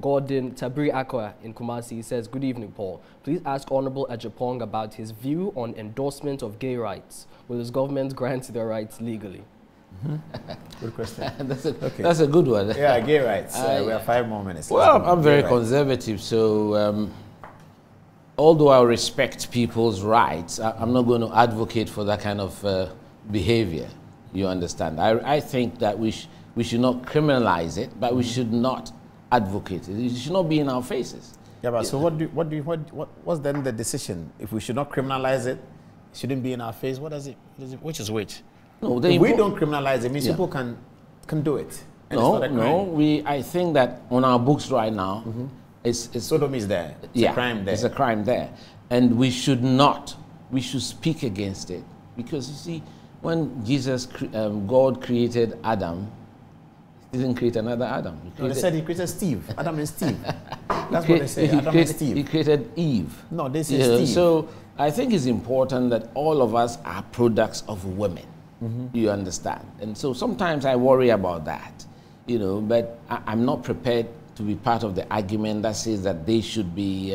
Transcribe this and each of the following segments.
Gordon Tabri Akwa in Kumasi says, good evening, Paul. Please ask Honorable Agyapong about his view on endorsement of gay rights. Will his government grant their rights legally? Good question. That's a good one. Yeah, gay rights. We have 5 more minutes. Well, I'm very conservative, so although I respect people's rights, I'm not going to advocate for that kind of behavior. You understand? I think that we should not criminalize it, but we should not advocate it. It should not be in our faces. Yeah, but so what's then the decision? If we should not criminalize it, it shouldn't be in our face. Which is which? No, if we don't criminalize it, it means people can do it. And no, it's not a crime. I think that on our books right now, it's sodomy is there. It's a crime there. It's a crime there. And we should speak against it. Because you see, when God created Adam, he didn't create another Adam. They said he created Steve. Adam and Steve. That's what they say. Adam and Steve. He created Eve. No, they say Steve. So I think it's important that all of us are products of women. You understand? And so sometimes I worry about that, but I'm not prepared to be part of the argument that says that they should be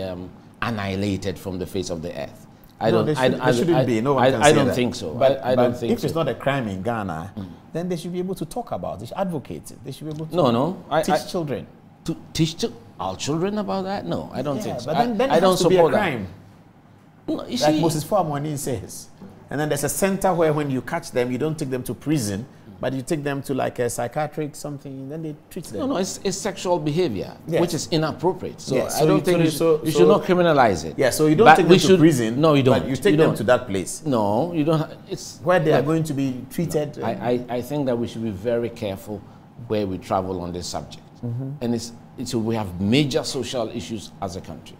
annihilated from the face of the earth. They shouldn't be. No one can say I don't that. think so. But I don't think if it's not a crime in Ghana, then they should be able to talk about it. They should advocate it. They should be able to teach children. To teach our children about that? No, I don't think so. But then I don't support a crime. No, like Moses Fuamoni says. And then there's a center where when you catch them, you don't take them to prison, but you take them to like a psychiatric something, and then they treat them. No, it's sexual behavior, which is inappropriate. So, so I don't think you should not criminalize it. Yeah, so you don't take them to prison. No, you don't. But you take them to that place. No, you don't. It's where they are going to be treated. No, I think that we should be very careful where we travel on this subject. And we have major social issues as a country.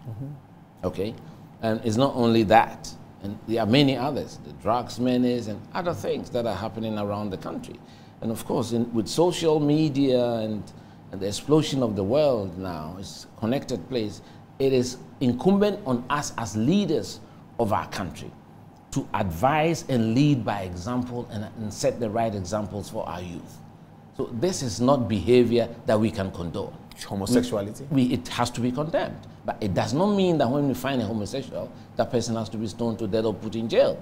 Okay? And it's not only that. And there are many others, the drugs menace and other things that are happening around the country. And of course, with social media and the explosion of the world now, it's a connected place, it is incumbent on us as leaders of our country to advise and lead by example and set the right examples for our youth. So this is not behavior that we can condone. Homosexuality? It has to be condemned. But it does not mean that when we find a homosexual, that person has to be stoned to death or put in jail.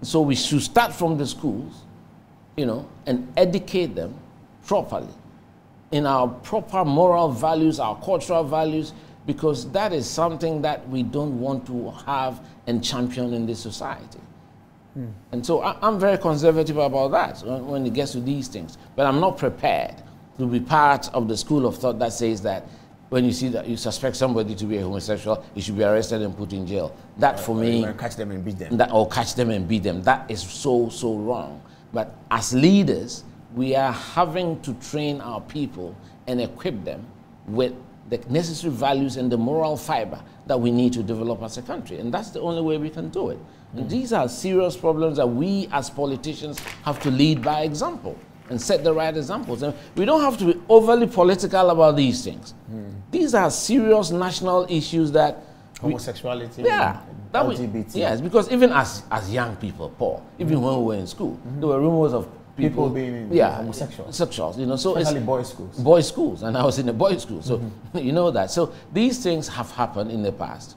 So we should start from the schools, and educate them properly in our proper moral values, our cultural values, because that is something that we don't want to have and champion in this society. And so I'm very conservative about that when it gets to these things. But I'm not prepared to be part of the school of thought that says that when you see that you suspect somebody to be a homosexual, you should be arrested and put in jail. That for me, catch them and beat them. Or catch them and beat them. That is so wrong. But as leaders, we are having to train our people and equip them with the necessary values and the moral fiber that we need to develop as a country. And that's the only way we can do it. And these are serious problems that we as politicians have to lead by example and set the right examples. And we don't have to be overly political about these things. These are serious national issues that... Homosexuality, LGBT. Yes, because even as young people, Paul, even when we were in school, there were rumors of people being homosexuals. So especially boys' schools. Boys' schools, and I was in a boys' school, so you know that. So these things have happened in the past.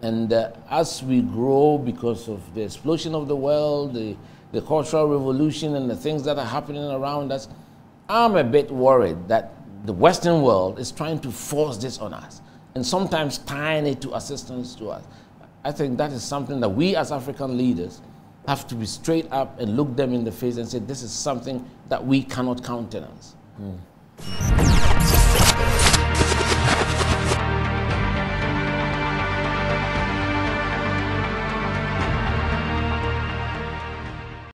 And as we grow because of the explosion of the world, the cultural revolution and the things that are happening around us, I'm a bit worried that the Western world is trying to force this on us and sometimes tying it to assistance to us. I think that is something that we as African leaders have to be straight up and look them in the face and say, this is something that we cannot countenance.